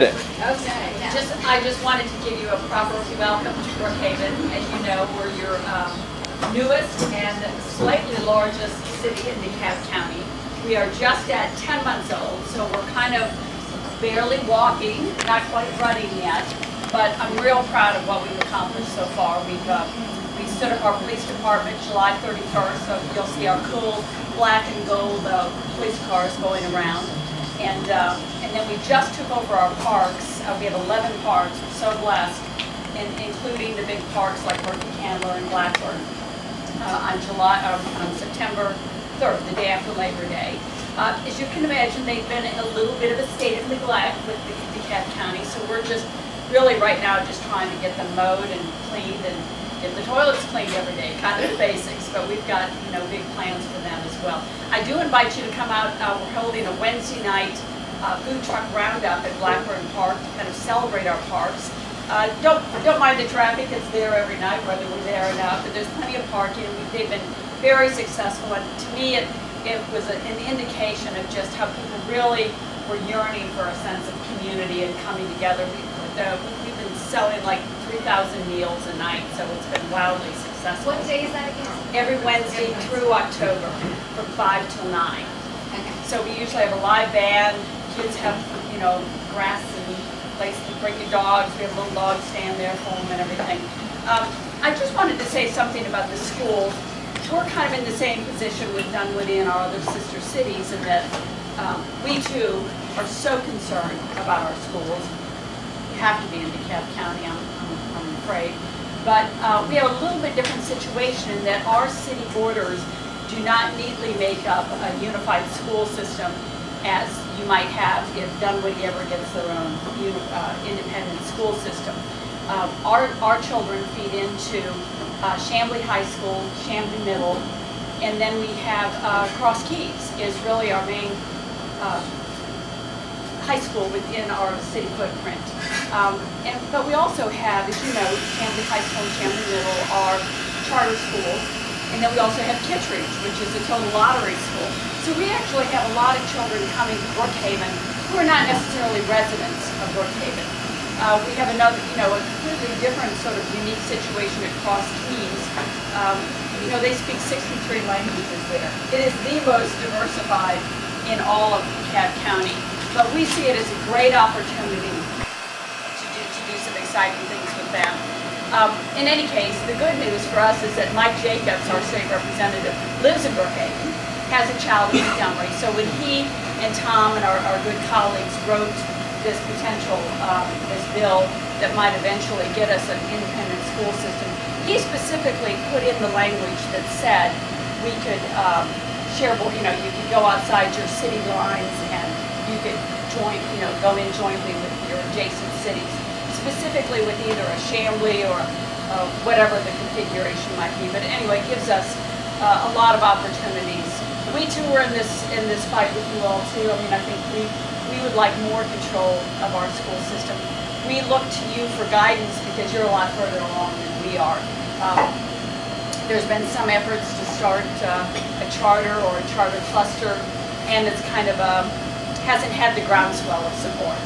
Okay. I just wanted to give you a proper welcome to Brookhaven. As you know, we're your newest and slightly largest city in DeKalb County. We are just at 10 months old, so we're kind of barely walking, not quite running yet. But I'm real proud of what we've accomplished so far. We stood up our police department July 31st, so you'll see our cool black and gold police cars going around. And then we just took over our parks. We have 11 parks. We're so blessed, including the big parks like Murphy Candler and Blackburn on September 3rd, the day after Labor Day. As you can imagine, they've been in a little bit of a state of neglect with DeKalb County, so we're just really right now just trying to get them mowed and cleaned and get the toilets cleaned every day, kind of the basics, but we've got big plans for them as well. I do invite you to come out. We're holding a Wednesday night food truck roundup at Blackburn Park to kind of celebrate our parks. Don't mind the traffic; it's there every night, whether we're there or not. But there's plenty of parking. They've been very successful, and to me, it was an indication of just how people really were yearning for a sense of community and coming together. We've been selling like 3,000 meals a night, so it's been wildly successful. What day is that again? Every Wednesday through October, from 5 till 9. Okay. So we usually have a live band. Kids have, grass and place to bring your dogs. We have a little dog stand there for them and everything. I just wanted to say something about the schools. We're kind of in the same position with Dunwoody and our other sister cities in that we too are so concerned about our schools. We have to be in DeKalb County, I'm afraid. But we have a little bit different situation in that our city borders do not neatly make up a unified school system as you might have if Dunwoody ever gets their own independent school system. Our children feed into Chamblee High School, Chamblee Middle, and then we have Cross Keys is really our main high school within our city footprint. But we also have, as you know, Chamblee High School and Chamblee Middle are charter schools. And then we also have Kittredge, which is a total lottery school. So we actually have a lot of children coming to Brookhaven who are not necessarily residents of Brookhaven. We have another, a completely different sort of unique situation at Cross Keys. They speak 63 languages there. It is the most diversified in all of DeKalb County. But we see it as a great opportunity to do some exciting things with them. In any case, the good news for us is that Mike Jacobs, our state representative, lives in Brookhaven, has a child in Montgomery. So when he and Tom and our good colleagues wrote this potential, this bill that might eventually get us an independent school system, he specifically put in the language that said we could share, you could go outside your city lines and you could join, go in jointly with your adjacent cities, specifically with either a Chamblee or whatever the configuration might be. But anyway, it gives us a lot of opportunities. We too are in this fight with you all too. I mean, I think we would like more control of our school system. We look to you for guidance because you're a lot further along than we are. There's been some efforts to start a charter or a charter cluster, and it's kind of hasn't had the groundswell of support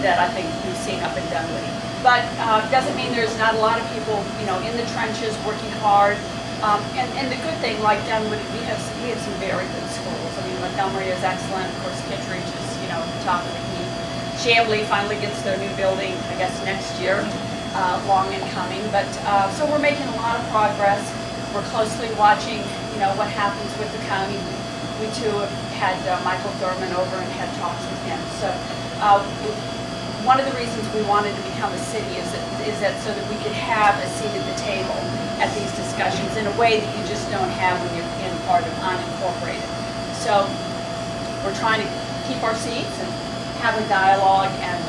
that I think we've seen up in Dunwoody. But doesn't mean there's not a lot of people, in the trenches working hard. And the good thing, like Dunwoody, we have some very good schools. I mean, Montgomery is excellent. Of course, Kittredge is, at the top of the heap. Chamblee finally gets their new building, I guess, next year, long in coming. But so we're making a lot of progress. We're closely watching, what happens with the county. We too have had Michael Thurman over and had talks with him. So. One of the reasons we wanted to become a city is that so that we could have a seat at the table at these discussions in a way that you just don't have when you're in part of unincorporated. So we're trying to keep our seats and have a dialogue and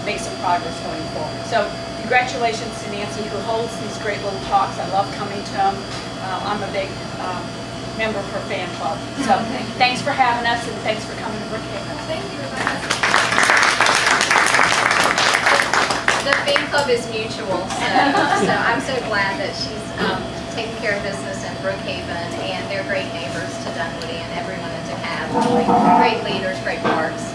make some progress going forward. So congratulations to Nancy who holds these great little talks. I love coming to them. I'm a big member of her fan club. So thanks for having us and thanks for coming to Brookhaven. Thank you, Rebecca. The fan club is mutual, so I'm so glad that she's taking care of business in Brookhaven, and they're great neighbors to Dunwoody and everyone in DeKalb. Great leaders, great parks.